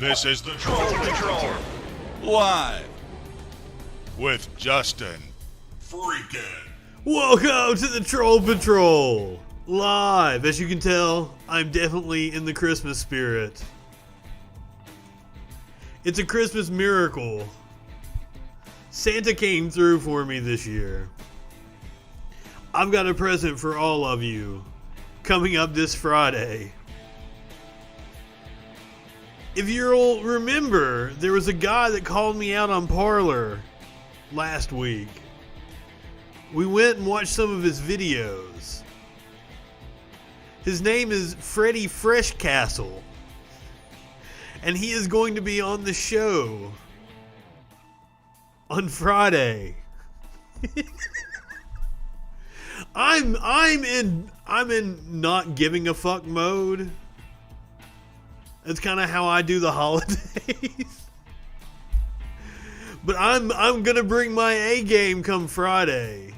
This is the Troll Patrol. Live. With Justin. FREAKIN. Welcome to the Troll Patrol. Live. As you can tell, I'm definitely in the Christmas spirit. It's a Christmas miracle. Santa came through for me this year. I've got a present for all of you coming up this Friday. If you'll remember, there was a guy that called me out on Parler last week. We went and watched some of his videos. His name is Freddy Freshcastle, and he is going to be on the show on Friday. I'm in not giving a fuck mode. That's kind of how I do the holidays. But I'm gonna bring my A game come Friday.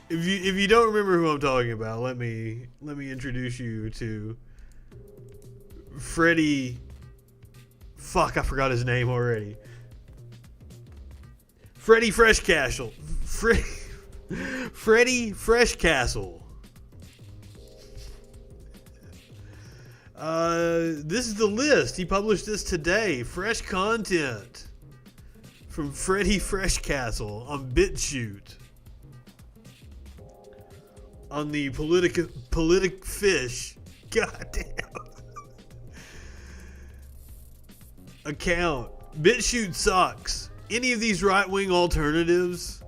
If you don't remember who I'm talking about, let me introduce you to Freddy. Fuck, I forgot his name already. Freddy Freshcastle. Freddy Freshcastle. This is the list. He published this today. Fresh content from Freddy Freshcastle on BitChute. On the politic fish. Goddamn. Account. BitChute sucks. Any of these right-wing alternatives,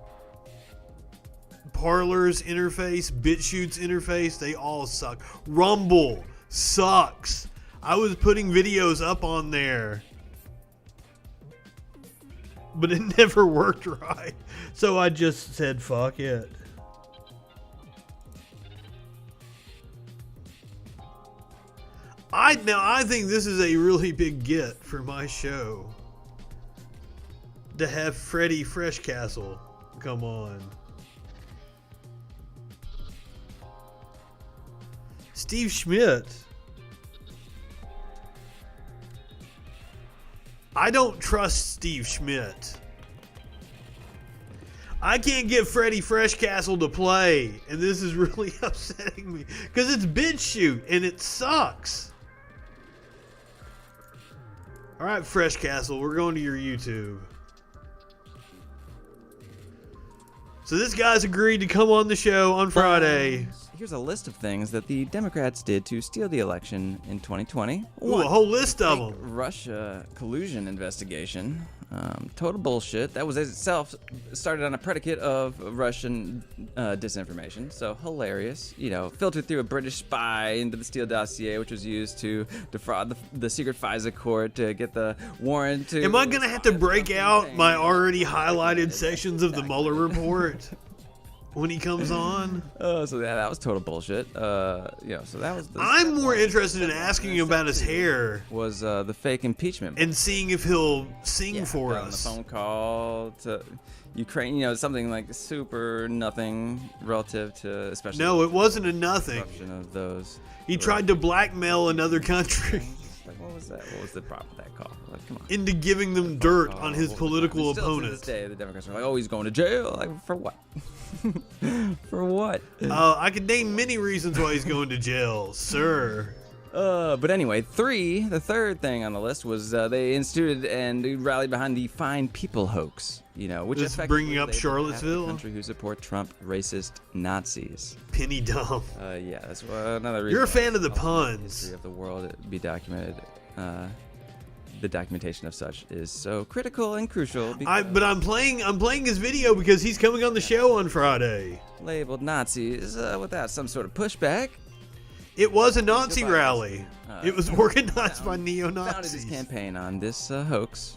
Parler's interface, BitChute's interface, they all suck. Rumble sucks. I was putting videos up on there, but it never worked right. So I just said, fuck it. I think this is a really big get for my show to have Freddy Freshcastle come on. Steve Schmidt. I don't trust Steve Schmidt. I can't get Freddy Freshcastle to play, and this is really upsetting me because it's BitChute and it sucks. All right, Freshcastle, we're going to your YouTube. So this guy's agreed to come on the show on Friday. Here's a list of things that the Democrats did to steal the election in 2020. Ooh, a whole list of them. Russia collusion investigation. Total bullshit. That was itself started on a predicate of Russian disinformation. So hilarious. You know, filtered through a British spy into the Steele dossier, which was used to defraud the secret FISA court to get the warrant to... Am I going to have to break out my already highlighted sections of the Mueller report when he comes on? So that was total bullshit. So that was... I'm more interested in asking him about his hair. Was the fake impeachment. And seeing if he'll sing for us. On the phone call to Ukraine, something like super nothing relative to especially... No, it wasn't a nothing. Of those. He tried to blackmail another country. Like, what was that? What was the problem with that call? Like, come on. Into giving them dirt on his political opponent. To this day, the Democrats are like, oh, he's going to jail. Like, for what? For what? I could name many reasons why he's going to jail, sir. But anyway, the third thing on the list was they instituted and rallied behind the Fine People hoax. Which is bringing up Charlottesville, a country who support Trump racist Nazis. Penny dumb. Yeah, that's another reason. You're a fan of the puns. puns. History of the world be documented. The documentation of such is so critical and crucial. But I'm playing his video because he's coming on the show on Friday. Labeled Nazis without some sort of pushback. It was a Nazi rally. It was organized by Founded his neo-Nazis. campaign on this hoax.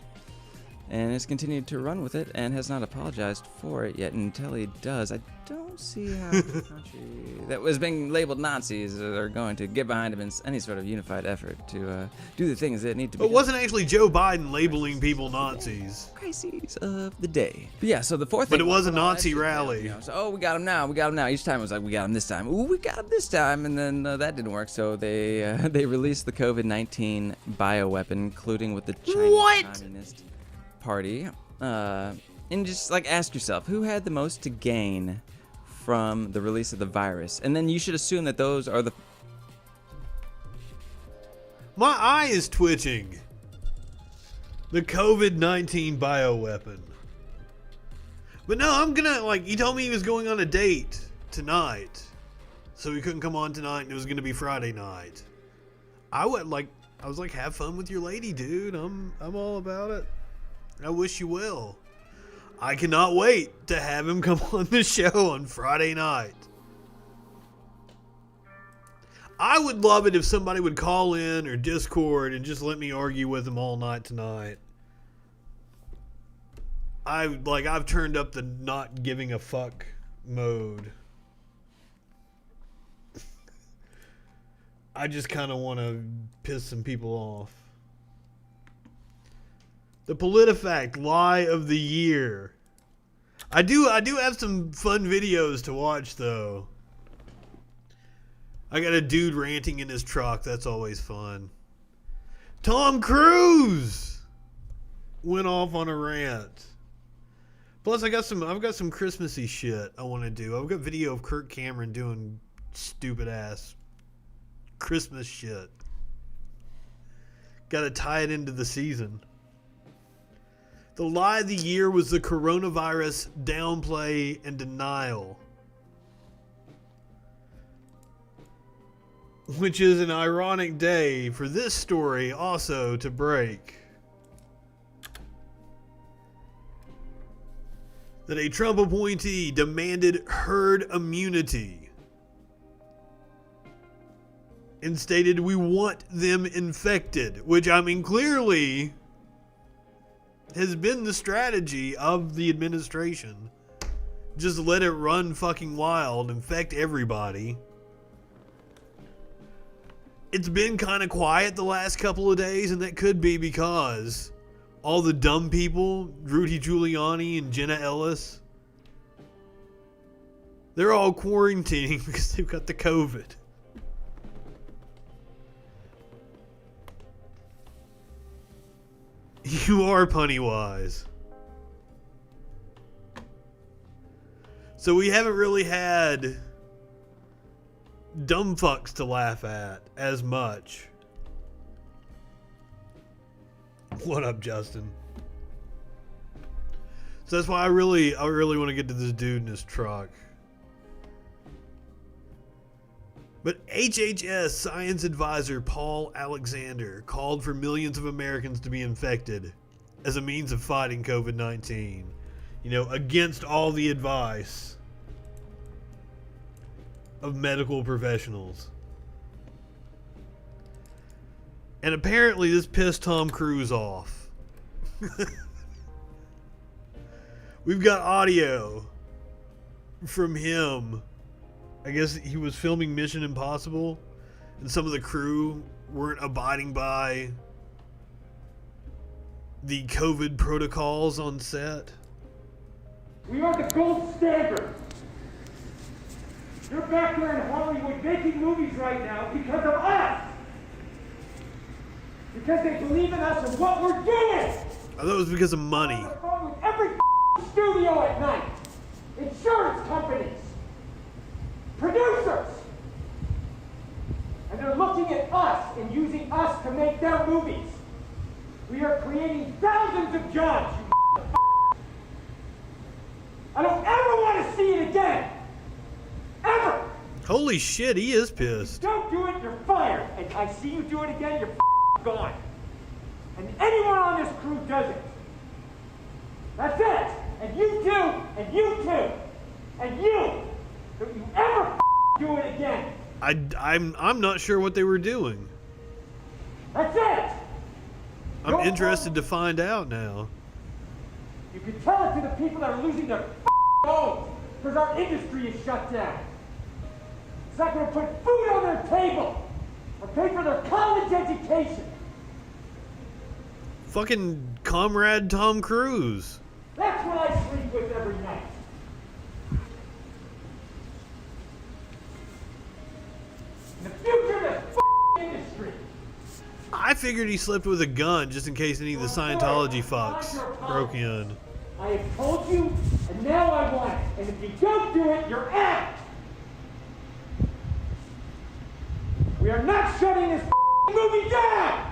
and has continued to run with it and has not apologized for it yet. Until he does, I don't see how the country that was being labeled Nazis are going to get behind him in any sort of unified effort to do the things that need to be It wasn't actually Joe Biden labeling people Nazis. crises of the day. But yeah, so the fourth thing. But it was a Nazi rally. You know, so, we got him now. We got him now. Each time it was like, we got him this time. Ooh, we got him this time. And then that didn't work. So they released the COVID-19 bioweapon, including with the Chinese Communist Party. And just like ask yourself, who had the most to gain from the release of the virus? And then you should assume that those are the. My eye is twitching. The COVID-19 bioweapon. But no, I'm gonna, like, he told me he was going on a date tonight. So he couldn't come on tonight and it was gonna be Friday night. I was like, have fun with your lady, dude. I'm all about it. I wish you well. I cannot wait to have him come on the show on Friday night. I would love it if somebody would call in or Discord and just let me argue with him all night tonight. I've turned up the not giving a fuck mode. I just kind of want to piss some people off. The PolitiFact lie of the year. I do have some fun videos to watch though. I got a dude ranting in his truck. That's always fun. Tom Cruise went off on a rant. Plus, I've got some Christmassy shit I want to do. I've got video of Kirk Cameron doing stupid ass Christmas shit. Got to tie it into the season. The lie of the year was the coronavirus downplay and denial. Which is an ironic day for this story also to break. That a Trump appointee demanded herd immunity and stated, we want them infected, which I mean clearly has been the strategy of the administration. Just let it run fucking wild, infect everybody. It's been kind of quiet the last couple of days, and that could be because all the dumb people, Rudy Giuliani and Jenna Ellis, they're all quarantining because they've got the COVID. You are Pennywise. So we haven't really had dumb fucks to laugh at as much. What up, Justin? So that's why I really want to get to this dude in his truck. But HHS science advisor Paul Alexander called for millions of Americans to be infected as a means of fighting COVID-19. You know, against all the advice of medical professionals. And apparently this pissed Tom Cruise off. We've got audio from him. I guess he was filming Mission Impossible, and some of the crew weren't abiding by the COVID protocols on set. We are the gold standard. You're back there in Hollywood making movies right now because of us. Because they believe in us and what we're doing. I thought it was because of money. On the phone with every studio at night. Insurance companies. Producers. And they're looking at us and using us to make their movies. We are creating thousands of jobs, you I don't ever want to see it again. Ever. Holy shit, he is pissed. Don't do it, you're fired. And I see you do it again, you're gone. And anyone on this crew does it. That's it. And you too, and you too, and you. Don't you ever do it again. I'm not sure what they were doing. That's it. I'm interested to find out now. You can tell it to the people that are losing their homes because our industry is shut down. It's not going to put food on their table or pay for their college education. Fucking comrade Tom Cruise. That's what I sleep with every night. The future of this industry. I figured he slept with a gun just in case any of the Scientology fucks broke in. I have told you, and now I want it. And if you don't do it, you're out. We are not shutting this movie down.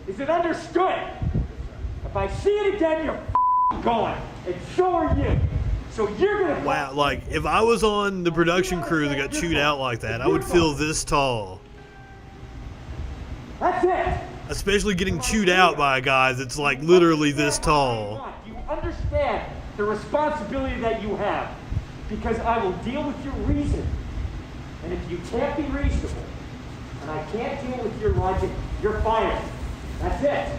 Is it understood? If I see it again, you're gone. And so are you. So you're gonna... Wow, like, if I was on the production crew that got chewed out like that, I would feel this tall. That's it. Especially getting chewed out by a guy that's like literally this tall. You understand the responsibility that you have. Because I will deal with your reason. And if you can't be reasonable, and I can't deal with your logic, you're fired. That's it.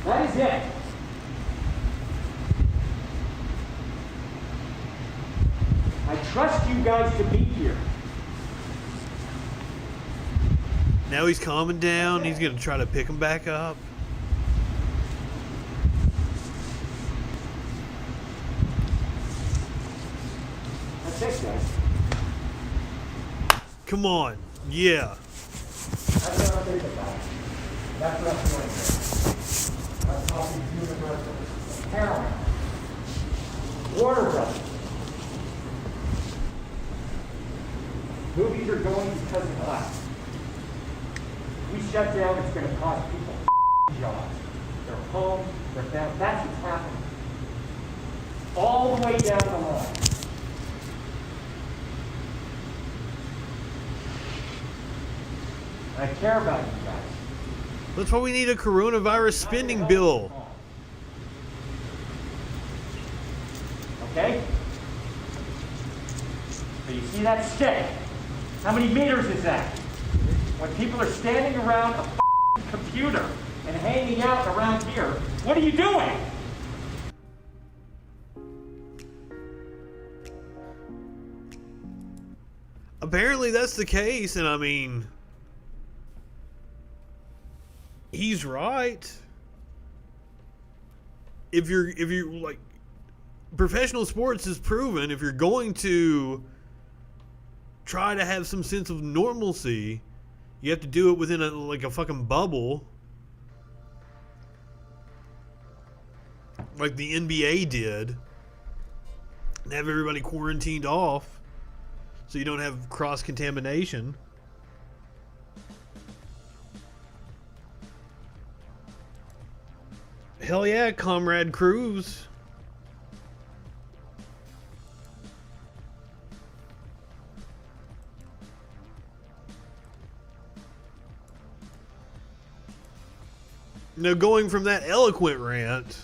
That is it. I trust you guys to be here. Now he's calming down. He's gonna try to pick him back up. That's it, guys. Come on. Yeah. That's what I'm thinking about. That's what I'm doing. I'm talking Universal, Paramount, Warner Brothers. Movies are going because of us. We shut down, it's going to cost people jobs, their homes, their families. That's what's happening. All the way down the line. I care about you guys. That's why we need a coronavirus spending bill. Okay? So you see that stick? How many meters is that? When people are standing around a computer and hanging out around here, what are you doing? Apparently that's the case, and I mean, he's right. If you're like, professional sports is proven, if you're going to try to have some sense of normalcy, you have to do it within a fucking bubble, like the NBA did, and have everybody quarantined off so you don't have cross-contamination. Hell yeah, Comrade Cruz. Now, going from that eloquent rant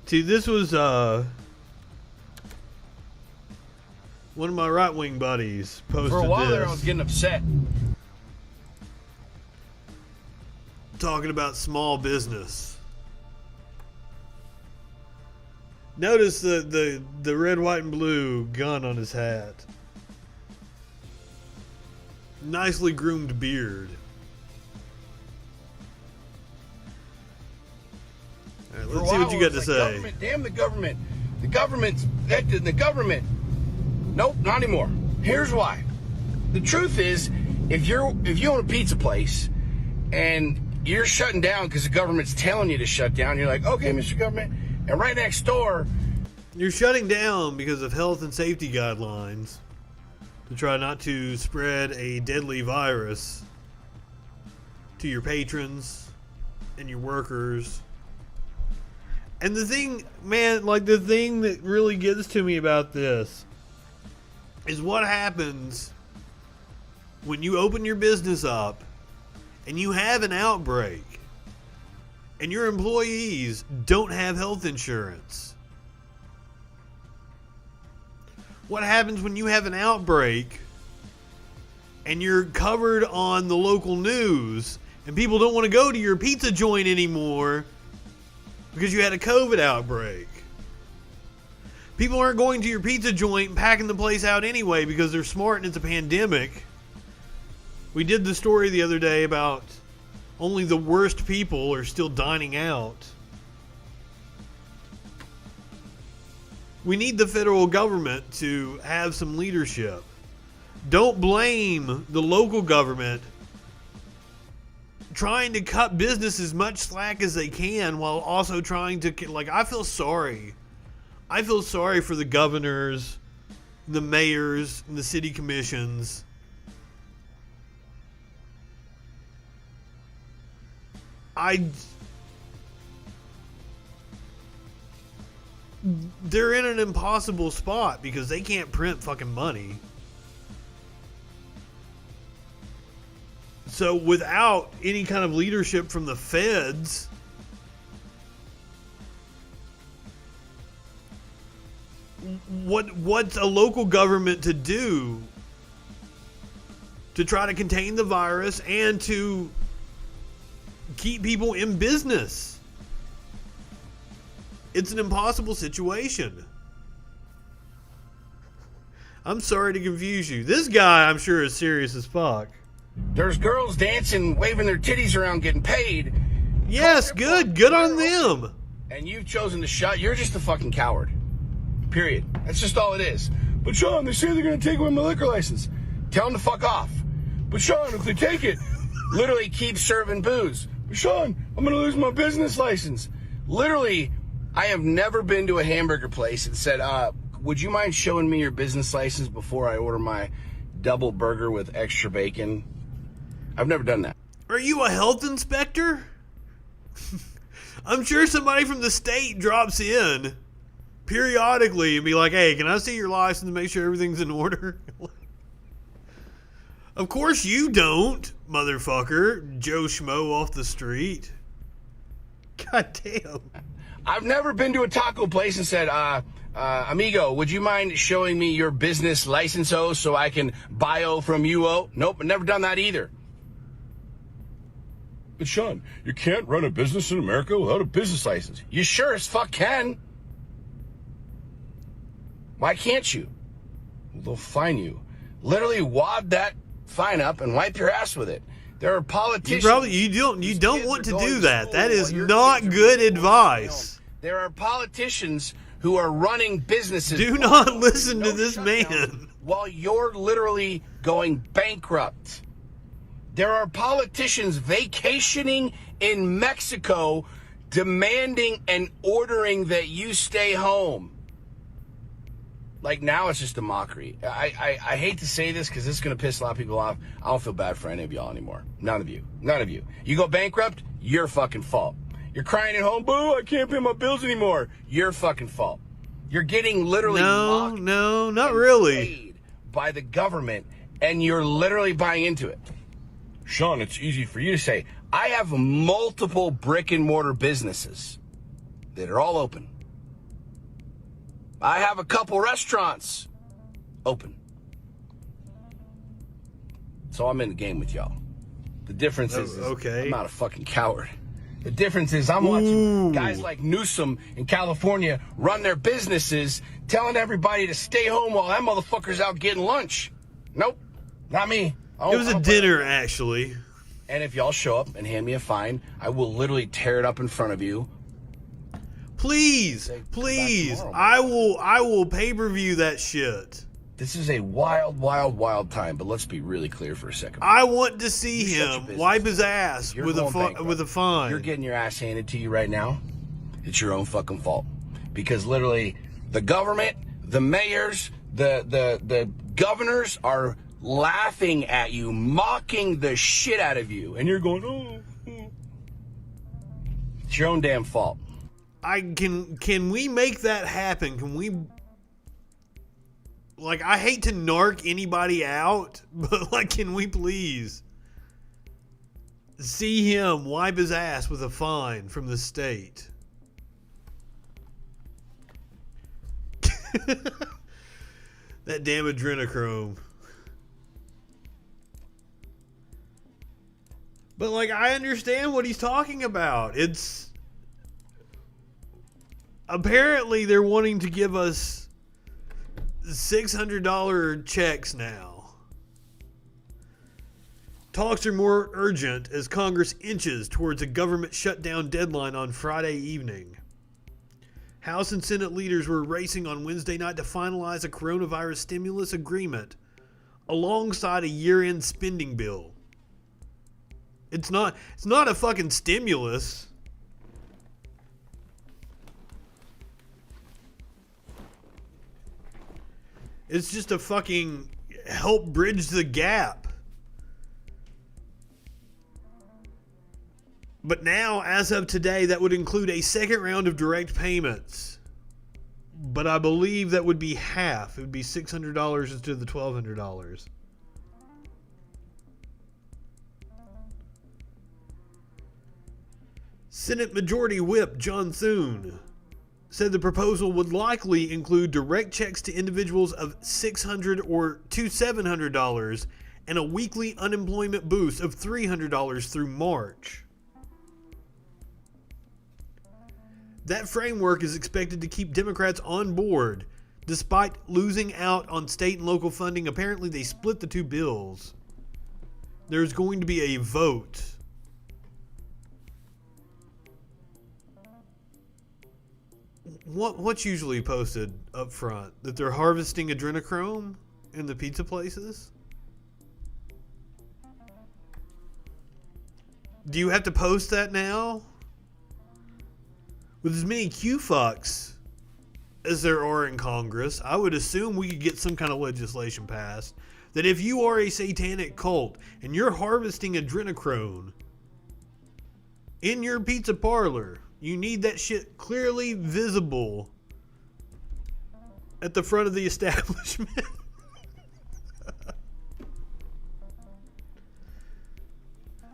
to this was one of my right-wing buddies posted For a while this, there, I was getting upset. talking about small business. Notice the red, white, and blue gun on his hat. Nicely groomed beard. All right, For a let's see while, what you I got to was say. like, Government, damn the government. The government's acting. The government. Nope, not anymore. Here's why. The truth is, if you own a pizza place and you're shutting down because the government's telling you to shut down, you're like, okay, Mr. Government. And right next door, You're shutting down because of health and safety guidelines to try not to spread a deadly virus to your patrons and your workers. And the thing, man, like the thing that really gets to me about this is what happens when you open your business up and you have an outbreak and your employees don't have health insurance. What happens when you have an outbreak and you're covered on the local news And people don't want to go to your pizza joint anymore because you had a COVID outbreak. People aren't going to your pizza joint and packing the place out anyway because they're smart and it's a pandemic. We did the story the other day about only the worst people are still dining out. We need the federal government to have some leadership. Don't blame the local government trying to cut business as much slack as they can while also trying to, like, I feel sorry. I feel sorry for the governors, the mayors, and the city commissions. They're in an impossible spot because they can't print fucking money. So without any kind of leadership from the feds, what's a local government to do to try to contain the virus and to keep people in business? It's an impossible situation. I'm sorry to confuse you. This guy, I'm sure, is serious as fuck. There's girls dancing, waving their titties around, getting paid. Yes, good on them. And you've chosen to shut. You're just a fucking coward. Period. That's just all it is. But Sean, they say they're going to take away my liquor license. Tell them to fuck off. But Sean, if they take it, literally keep serving booze. But Sean, I'm going to lose my business license. Literally, I have never been to a hamburger place and said, would you mind showing me your business license before I order my double burger with extra bacon? I've never done that. Are you a health inspector? I'm sure somebody from the state drops in periodically and be like, hey, can I see your license to make sure everything's in order? Of course you don't, motherfucker. Joe Schmo off the street. God damn. I've never been to a taco place and said, amigo, would you mind showing me your business license so I can buy from you? Nope, I've never done that either. But Sean, you can't run a business in America without a business license. You sure as fuck can. Why can't you? They'll fine you. Literally wad that fine up and wipe your ass with it. There are politicians. You don't want to do that. That is not good advice. There are politicians who are running businesses. Do not listen to this man. While you're literally going bankrupt. There are politicians vacationing in Mexico demanding and ordering that you stay home. Like, now it's just a mockery. I hate to say this because this is going to piss a lot of people off. I don't feel bad for any of y'all anymore. None of you. None of you. You go bankrupt, your fucking fault. You're crying at home, boo, I can't pay my bills anymore. Your fucking fault. You're getting literally mocked not really. Paid by the government, and you're literally buying into it. Sean, it's easy for you to say. I have multiple brick and mortar businesses that are all open. I have a couple restaurants open. So I'm in the game with y'all. The difference is I'm not a fucking coward. The difference is I'm watching guys like Newsom in California run their businesses, telling everybody to stay home while that motherfucker's out getting lunch. Nope, not me. It was a dinner, actually. And if y'all show up and hand me a fine, I will literally tear it up in front of you. Please, I will pay-per-view that shit. This is a wild, wild, wild time, but let's be really clear for a second. I want to see him wipe his ass with a fine. You're getting your ass handed to you right now. It's your own fucking fault. Because literally, the government, the mayors, the governors are laughing at you, mocking the shit out of you. And you're going, oh. It's your own damn fault. Can we make that happen? Can we... Like, I hate to narc anybody out, but, like, can we please see him wipe his ass with a fine from the state? That damn adrenochrome. But, like, I understand what he's talking about. It's... Apparently, they're wanting to give us $600 checks now. Talks are more urgent as Congress inches towards a government shutdown deadline on Friday evening. House and Senate leaders were racing on Wednesday night to finalize a coronavirus stimulus agreement alongside a year-end spending bill. It's not a fucking stimulus. It's just a fucking help bridge the gap. But now, as of today, that would include a second round of direct payments. But I believe that would be half. It would be $600 instead of the $1,200. Senate Majority Whip John Thune said the proposal would likely include direct checks to individuals of $600 or to $700 and a weekly unemployment boost of $300 through March. That framework is expected to keep Democrats on board, despite losing out on state and local funding. Apparently, they split the two bills. There's going to be a vote. What's usually posted up front? That they're harvesting adrenochrome in the pizza places? Do you have to post that now? With as many Q-fucks as there are in Congress, I would assume we could get some kind of legislation passed that if you are a satanic cult and you're harvesting adrenochrome in your pizza parlor, you need that shit clearly visible at the front of the establishment.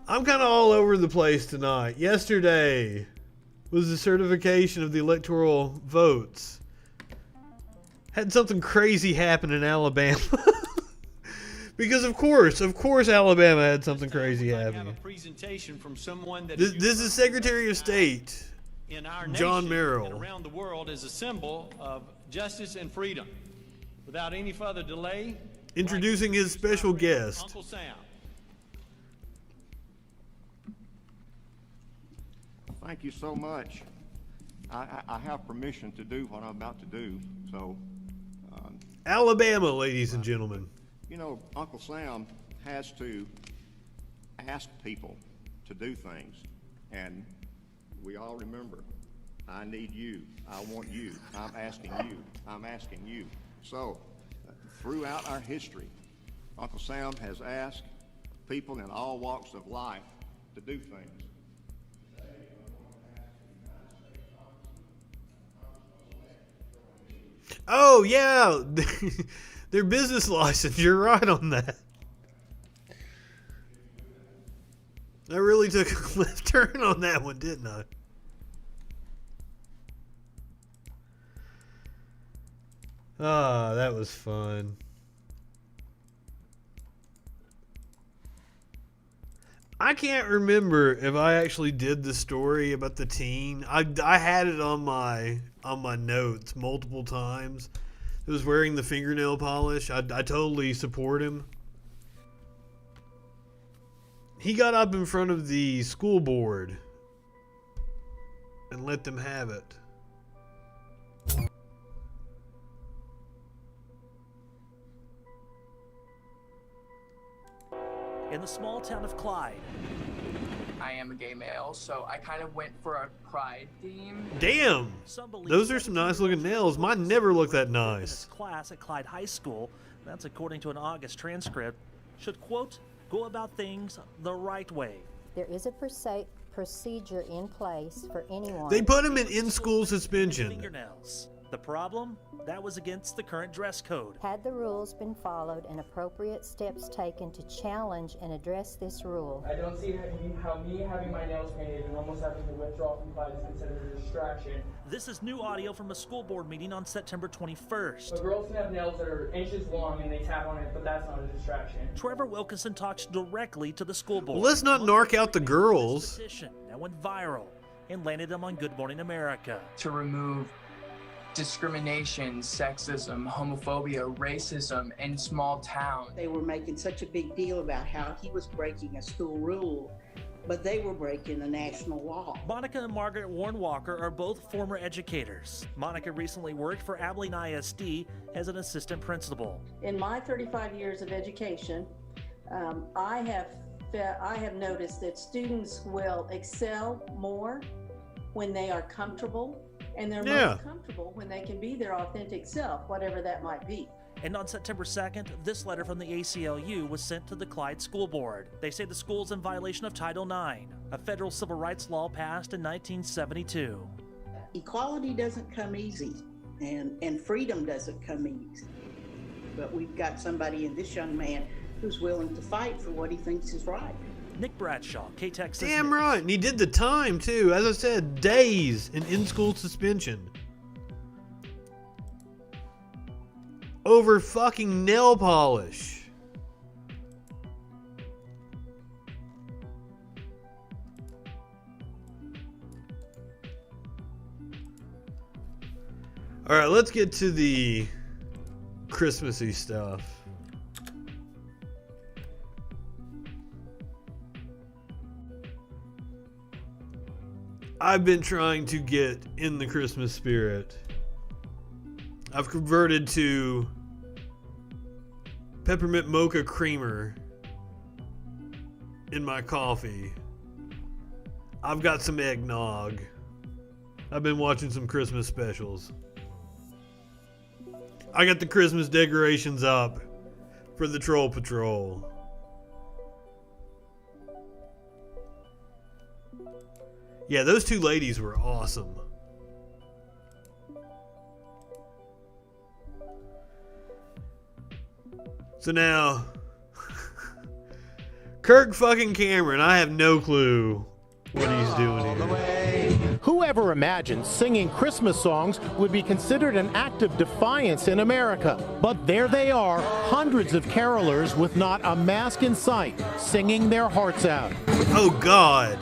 I'm kind of all over the place tonight. Yesterday was the certification of the electoral votes. Had something crazy happen in Alabama. Because of course Alabama had something crazy happen. This is Secretary of State in our John nation Merrill and around the world is a symbol of justice and freedom. Without any further delay, introducing his special guest. Uncle Sam. Thank you so much. I have permission to do what I'm about to do. So, Alabama, ladies and gentlemen. you know, Uncle Sam has to ask people to do things. And we all remember, I need you. I want you. I'm asking you. I'm asking you. So, throughout our history, Uncle Sam has asked people in all walks of life to do things. Oh, yeah. Their business license. You're right on that. I really took a left turn on that one, didn't I? Ah, that was fun. I can't remember if I actually did the story about the teen. I had it on my notes multiple times. It was wearing the fingernail polish. I totally support him. He got up in front of the school board and let them have it. In the small town of Clyde. I am a gay male, so I kind of went for a pride theme. Damn! Those are some nice looking nails. Mine never look that nice. Class at Clyde High School, that's according to an August transcript, should, quote, go about things the right way. There is a procedure in place for anyone. They put him in school suspension. Fingernails. The problem? That was against the current dress code. Had the rules been followed and appropriate steps taken to challenge and address this rule, I don't see how me having my nails painted and almost having to withdraw from Clyde is considered a distraction. This is new audio from a school board meeting on September 21st. But girls can have nails that are inches long and they tap on it, but that's not a distraction. Trevor Wilkinson talks directly to the school board. Well, let's not narc out the girls. This petition that went viral and landed them on Good Morning America. To remove discrimination, sexism, homophobia, racism in small towns. They were making such a big deal about how he was breaking a school rule, but they were breaking a national law. Monica and Margaret Warren Walker are both former educators. Monica recently worked for Abilene ISD as an assistant principal. In my 35 years of education, I have noticed that students will excel more when they are comfortable, and they're most comfortable when they can be their authentic self, whatever that might be. And on September 2nd, this letter from the ACLU was sent to the Clyde School Board. They say the school is in violation of Title IX, a federal civil rights law passed in 1972. Equality doesn't come easy, and freedom doesn't come easy. But we've got somebody in this young man who's willing to fight for what he thinks is right. Nick Bradshaw, K-Texas. Damn right, and he did the time too. As I said, days in in-school suspension over fucking nail polish. All right, let's get to the Christmassy stuff. I've been trying to get in the Christmas spirit. I've converted to peppermint mocha creamer in my coffee. I've got some eggnog. I've been watching some Christmas specials. I got the Christmas decorations up for the Troll Patrol. Yeah, those two ladies were awesome. So now, Kirk fucking Cameron, I have no clue what he's doing here. Whoever imagined singing Christmas songs would be considered an act of defiance in America? But there they are, hundreds of carolers with not a mask in sight, singing their hearts out. Oh, God.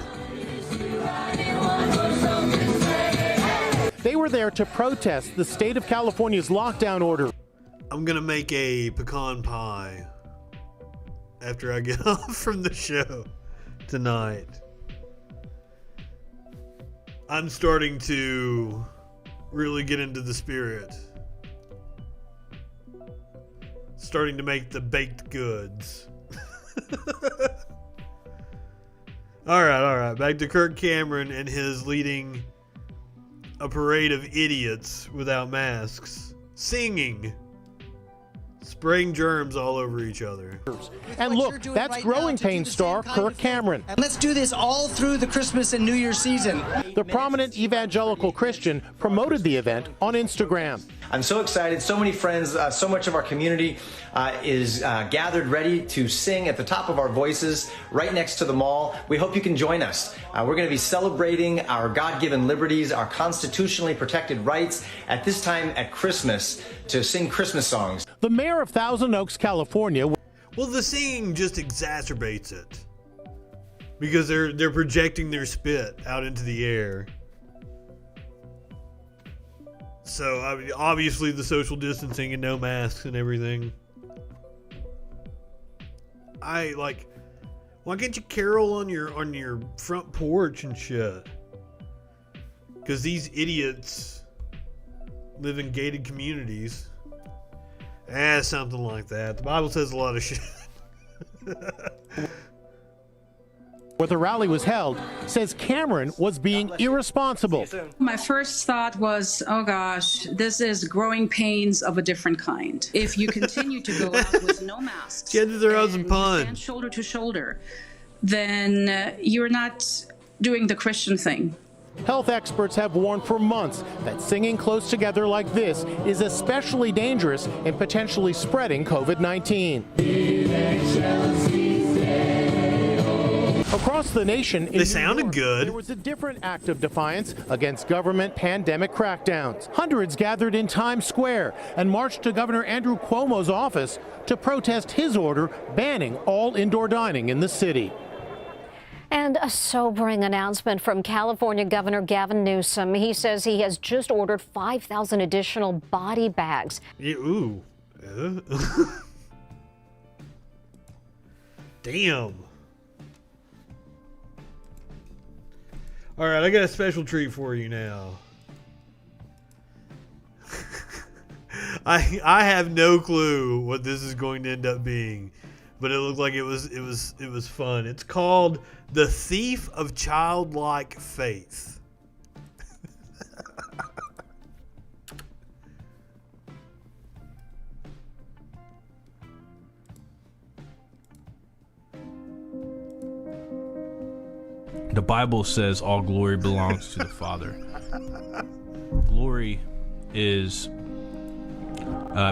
They were there to protest the state of California's lockdown order. I'm gonna make a pecan pie after I get off from the show tonight. I'm starting to really get into the spirit. Starting to make the baked goods. All right. Back to Kirk Cameron and his leading a parade of idiots without masks, singing, spraying germs all over each other. And look, that's right, Growing Pains star Kirk Cameron. And let's do this all through the Christmas and New Year season. The prominent evangelical Christian promoted the event on Instagram. I'm so excited. So many friends, so much of our community is gathered ready to sing at the top of our voices right next to the mall. We hope you can join us. We're going to be celebrating our God-given liberties, our constitutionally protected rights at this time at Christmas to sing Christmas songs. The mayor of Thousand Oaks, California. Well, the singing just exacerbates it because they're projecting their spit out into the air. So obviously the social distancing and no masks and everything. Why can't you carol on your front porch and shit? Because these idiots live in gated communities. Something like that. The Bible says a lot of shit. Where the rally was held, says Cameron was being irresponsible. My first thought was, oh gosh, this is growing pains of a different kind. If you continue to go out with no masks and shoulder to shoulder, then you're not doing the Christian thing. Health experts have warned for months that singing close together like this is especially dangerous in potentially spreading COVID-19. Across the nation, they sounded good. There was a different act of defiance against government pandemic crackdowns. Hundreds gathered in Times Square and marched to Governor Andrew Cuomo's office to protest his order banning all indoor dining in the city. And a sobering announcement from California Governor Gavin Newsom. He says he has just ordered 5,000 additional body bags. Ooh. Damn. All right, I got a special treat for you now. I have no clue what this is going to end up being, but it looked like it was fun. It's called The Thief of Childlike Faith. The Bible says all glory belongs to the Father. Glory is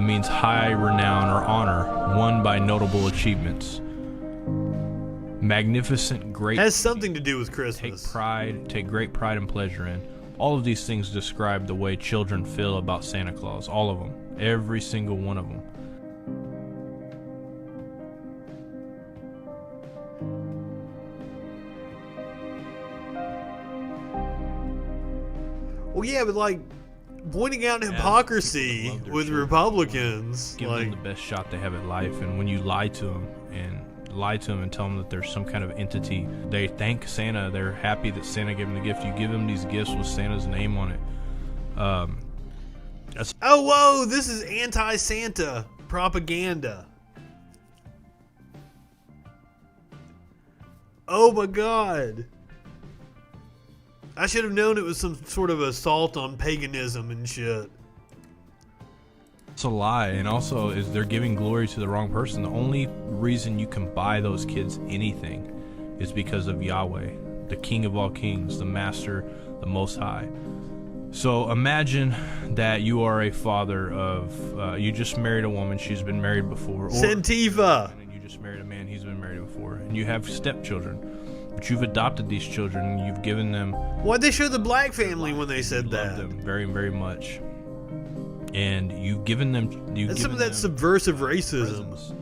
means high renown or honor won by notable achievements. Magnificent, great. Has something to do with Christmas. Take great pride and pleasure in. All of these things describe the way children feel about Santa Claus. All of them. Every single one of them. Well, yeah, but like pointing out hypocrisy with Republicans, Give them the best shot they have at life, and when you lie to them and tell them that there's some kind of entity, they thank Santa. They're happy that Santa gave them the gift. You give them these gifts with Santa's name on it. Oh, whoa! This is anti-Santa propaganda. Oh my God! I should have known it was some sort of assault on paganism and shit. It's a lie, and also is they're giving glory to the wrong person. The only reason you can buy those kids anything is because of Yahweh, the King of all kings, the Master, the Most High. So imagine that you are a father of, you just married a woman, she's been married before. Or Santiva. You just married a man, he's been married before. And you have stepchildren. But you've adopted these children and you've given them... Why'd they show the black family when they said that? You love them very, very much. And you've given them... That's some of that subversive racism. Presents.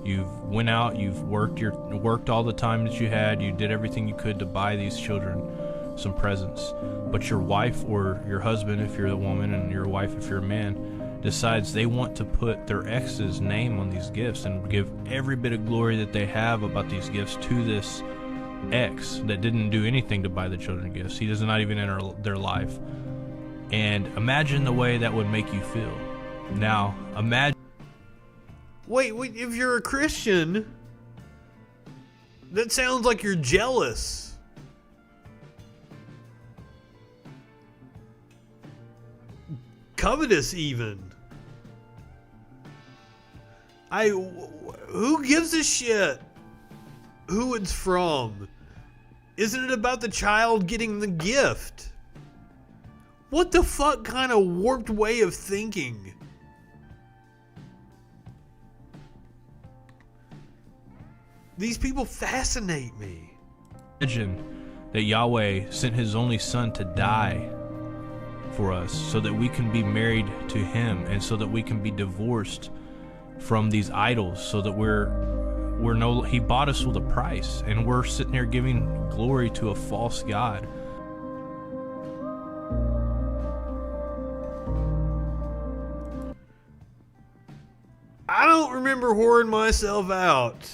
You've went out, you've worked all the time that you had, you did everything you could to buy these children some presents. But your wife or your husband, if you're a woman, and your wife if you're a man, decides they want to put their ex's name on these gifts and give every bit of glory that they have about these gifts to this ex that didn't do anything to buy the children gifts. He does not even enter their life. And imagine the way that would make you feel. Now, imagine... Wait, if you're a Christian, that sounds like you're jealous. Covetous, even. Who gives a shit who it's from? Isn't it about the child getting the gift? What the fuck kind of warped way of thinking? These people fascinate me. Imagine that Yahweh sent his only son to die for us so that we can be married to him and so that we can be divorced from these idols, so that he bought us with a price, and we're sitting there giving glory to a false god. I don't remember whoring myself out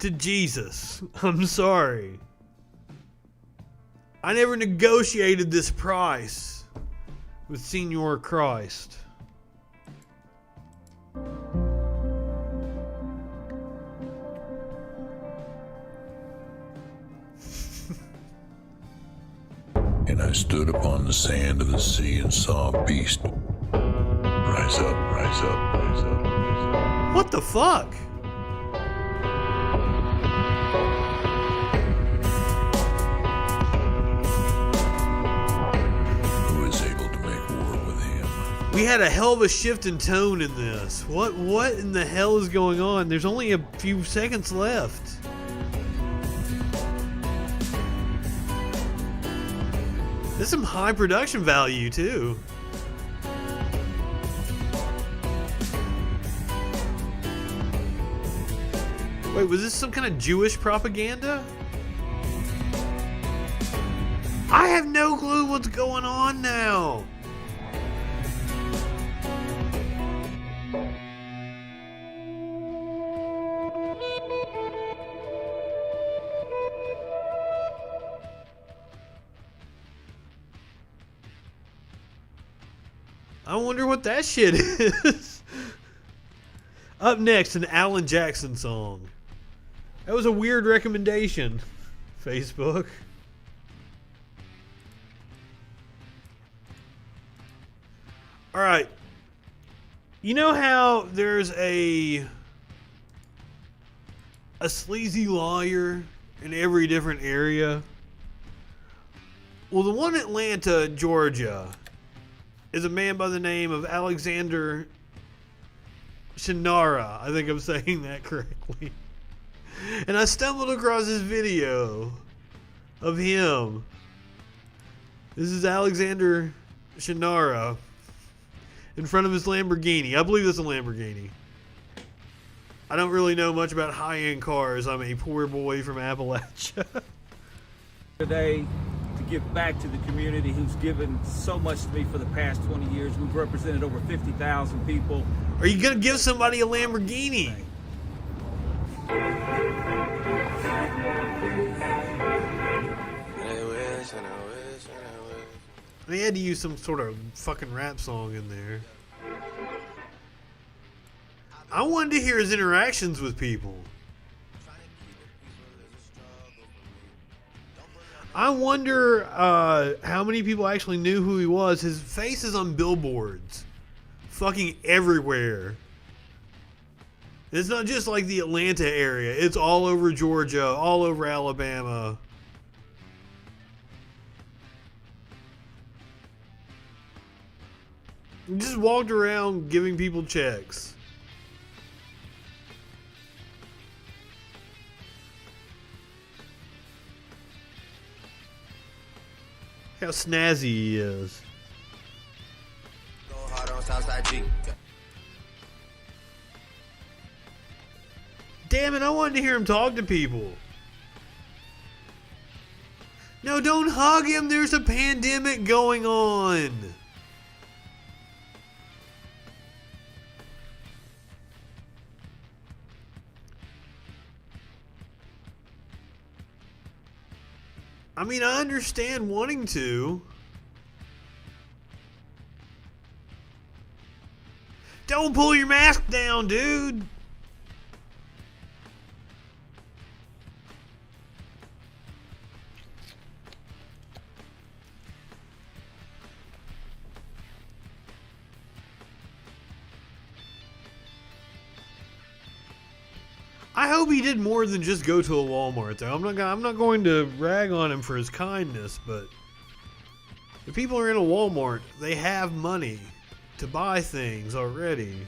to Jesus. I'm sorry. I never negotiated this price with Senor Christ. And I stood upon the sand of the sea and saw a beast. Rise up, rise up, rise up, rise up. What the fuck? had a hell of a shift in tone in this. What in the hell is going on? There's only a few seconds left. There's some high production value too. Wait, was this some kind of Jewish propaganda? I have no clue what's going on now. I wonder what that shit is. Up next, an Alan Jackson song. That was a weird recommendation, Facebook. All right. You know how there's a sleazy lawyer in every different area? Well, the one in Atlanta, Georgia, is a man by the name of Alexander Shinara. I think I'm saying that correctly. And I stumbled across this video of him. This is Alexander Shinara in front of his Lamborghini. I believe it's a Lamborghini. I don't really know much about high-end cars. I'm a poor boy from Appalachia. Today, to give back to the community who's given so much to me for the past 20 years. We've represented over 50,000 people. Are you going to give somebody a Lamborghini? They had to use some sort of fucking rap song in there. I wanted to hear his interactions with people. I wonder how many people actually knew who he was. His face is on billboards. Fucking everywhere. It's not just like the Atlanta area. It's all over Georgia, all over Alabama. He just walked around giving people checks. How snazzy he is. Damn it, I wanted to hear him talk to people. No, don't hug him. There's a pandemic going on. I mean, I understand wanting to. Don't pull your mask down, dude. I hope he did more than just go to a Walmart, though. I'm not going to rag on him for his kindness, but if people are in a Walmart, they have money to buy things already.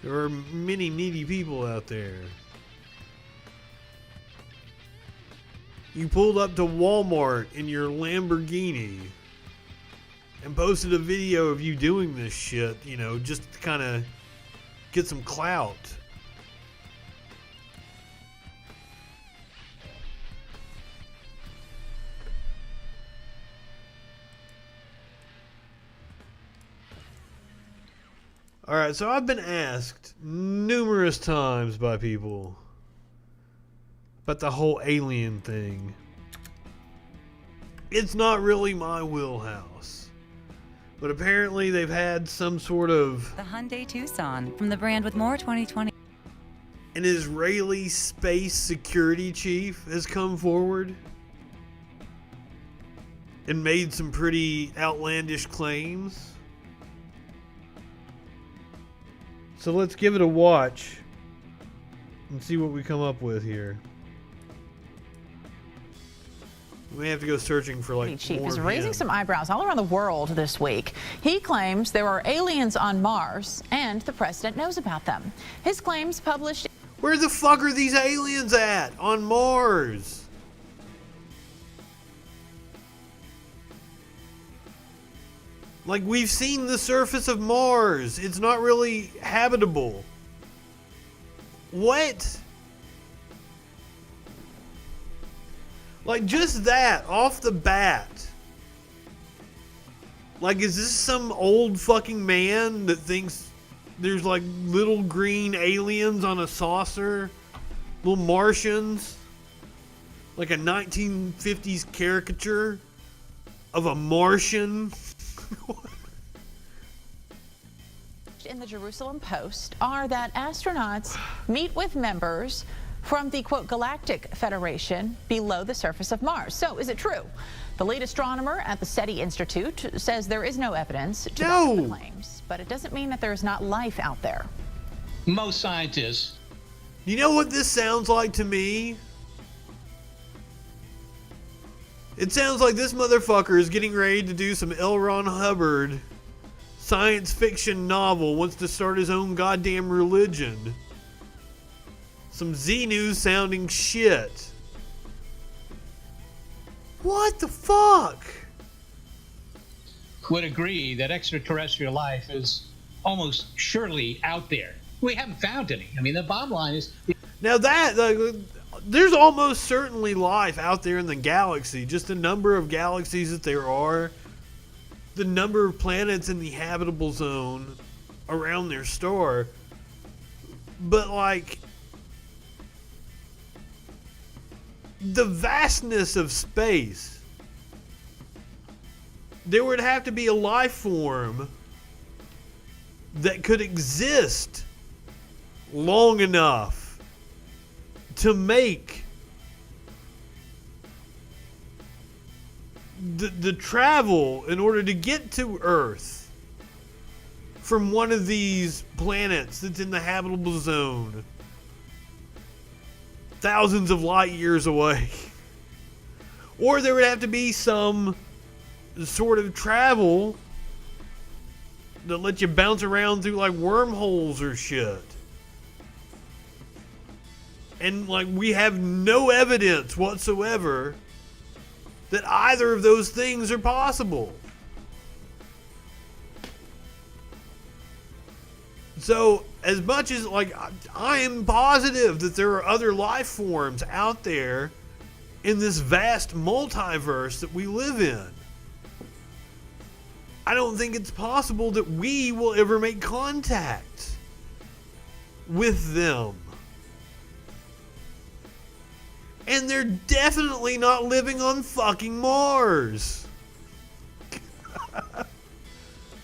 There are many needy people out there. You pulled up to Walmart in your Lamborghini and posted a video of you doing this shit, you know, just to kind of get some clout. Alright, so I've been asked numerous times by people about the whole alien thing. It's not really my wheelhouse. But apparently they've had some sort of... The Hyundai Tucson from the brand with more 2020. An Israeli space security chief has come forward and made some pretty outlandish claims. So let's give it a watch and see what we come up with here. We have to go searching for like Chief more is of raising him. some eyebrows all around the world this week. He claims there are aliens on Mars and the president knows about them. His claims published. Where the fuck are these aliens at on Mars? Like, we've seen the surface of Mars. It's not really habitable. What? Like, just that, off the bat. Like, is this some old fucking man that thinks there's, like, little green aliens on a saucer? Little Martians? Like a 1950s caricature of a Martian? In the Jerusalem Post are that astronauts meet with members from the, quote, Galactic Federation below the surface of Mars. So is it true? The lead astronomer at the SETI Institute says there is no evidence to back the claims, but it doesn't mean that there is not life out there. Most scientists. You know what this sounds like to me? It sounds like this motherfucker is getting ready to do some L. Ron Hubbard science fiction novel, wants to start his own goddamn religion. Some Z-News sounding shit. What the fuck? Would agree that extraterrestrial life is almost surely out there. We haven't found any. I mean, the bottom line is... Now that... there's almost certainly life out there in the galaxy. Just the number of galaxies that there are, the number of planets in the habitable zone around their star. But, like, the vastness of space, there would have to be a life form that could exist long enough to make the travel in order to get to Earth from one of these planets that's in the habitable zone thousands of light years away. Or there would have to be some sort of travel that lets you bounce around through like wormholes or shit. And like, we have no evidence whatsoever that either of those things are possible. So, as much as like, I am positive that there are other life forms out there in this vast multiverse that we live in, I don't think it's possible that we will ever make contact with them. And they're definitely not living on fucking Mars.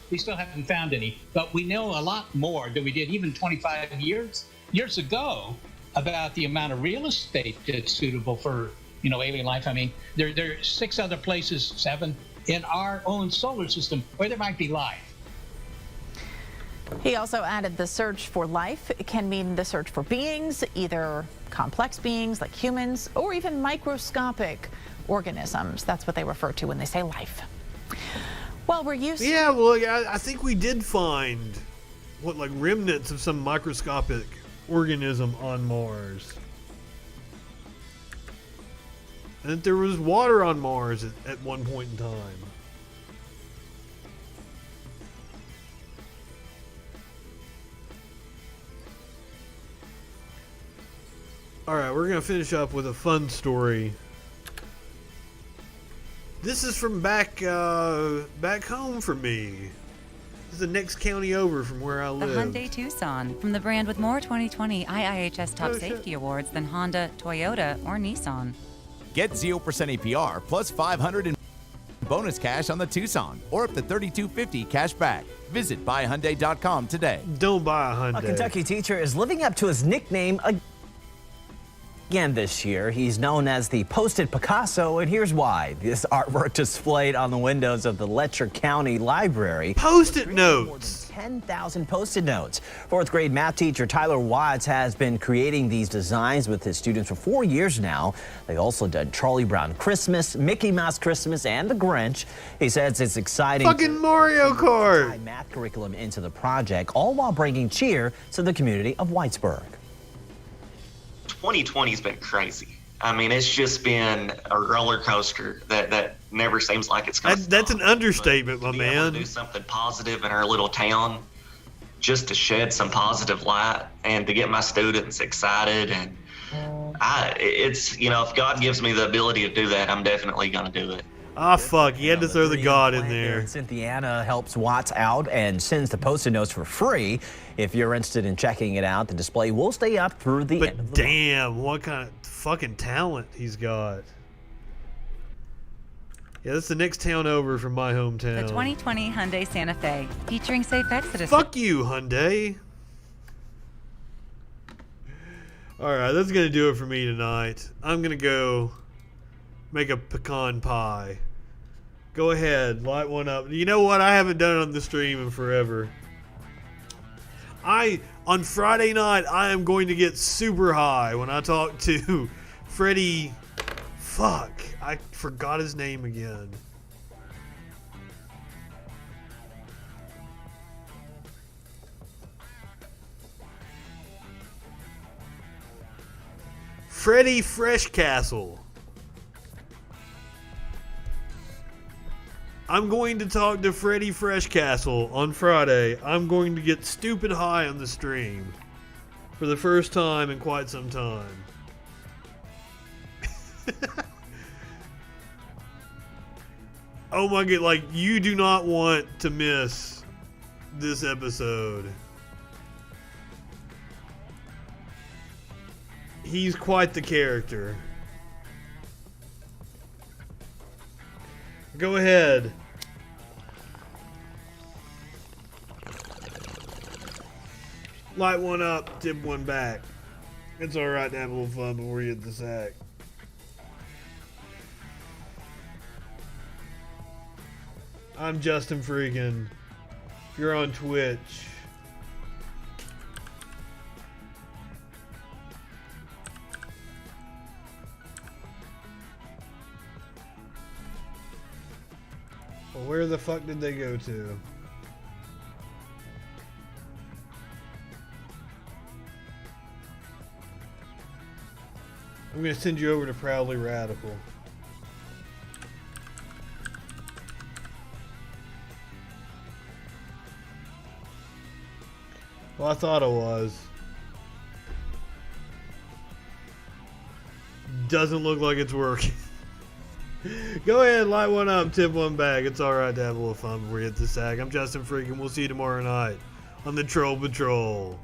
We still haven't found any, but we know a lot more than we did even 25 years ago about the amount of real estate that's suitable for, alien life. I mean, there are 6 other places, 7, in our own solar system where there might be life. He also added the search for life can mean the search for beings, either complex beings like humans or even microscopic organisms. That's what they refer to when they say life. Well, we're used to... Yeah, well, I think we did find, like remnants of some microscopic organism on Mars. And that there was water on Mars at one point in time. Alright, we're going to finish up with a fun story. This is from back home for me. This is the next county over from where I The live. Hyundai Tucson, from the brand with more 2020 IIHS Top Oh, shit. Safety Awards than Honda, Toyota, or Nissan. Get 0% APR plus $500 in bonus cash on the Tucson, or up to $3,250 cash back. Visit buyhyundai.com today. Don't buy a Hyundai. A Kentucky teacher is living up to his nickname again this year. He's known as the Post-it Picasso, and here's why. This artwork displayed on the windows of the Letcher County Library. Post-it notes. 10,000 Post-it notes. Fourth grade math teacher Tyler Watts has been creating these designs with his students for 4 years now. They've also done Charlie Brown Christmas, Mickey Mouse Christmas, and the Grinch. He says it's exciting. Fucking Mario Kart. Math curriculum into the project, all while bringing cheer to the community of Whitesburg. 2020's been crazy. I mean, it's just been a roller coaster that never seems like it's going to stop. That's an understatement, my man. To do something positive in our little town, just to shed some positive light and to get my students excited. And it's, you know, if God gives me the ability to do that, I'm definitely going to do it. Ah, fuck. You had to throw the God in there. Cynthiana helps Watts out and sends the Post-it notes for free. If you're interested in checking it out, the display will stay up through the end of the month. Damn, what kind of fucking talent he's got. Yeah, that's the next town over from my hometown. The 2020 Hyundai Santa Fe, featuring safe exit. Fuck you, Hyundai. Alright, that's going to do it for me tonight. I'm going to go make a pecan pie. Go ahead, light one up. You know what? I haven't done it on the stream in forever. On Friday night, I am going to get super high when I talk to Freddy. Fuck, I forgot his name again. Freddy Freshcastle. I'm going to talk to Freddy Freshcastle on Friday. I'm going to get stupid high on the stream for the first time in quite some time. Oh my god, like, you do not want to miss this episode. He's quite the character. Go ahead. Light one up, tip one back. It's alright to have a little fun before you hit the sack. I'm Justin Freakin. If you're on Twitch, well, where the fuck did they go to? I'm gonna send you over to Proudly Radical. Well, I thought it was. Doesn't look like it's working. Go ahead, light one up, tip one back. It's alright to have a little fun before you hit the sack. I'm Justin Freakin. We'll see you tomorrow night on the Troll Patrol.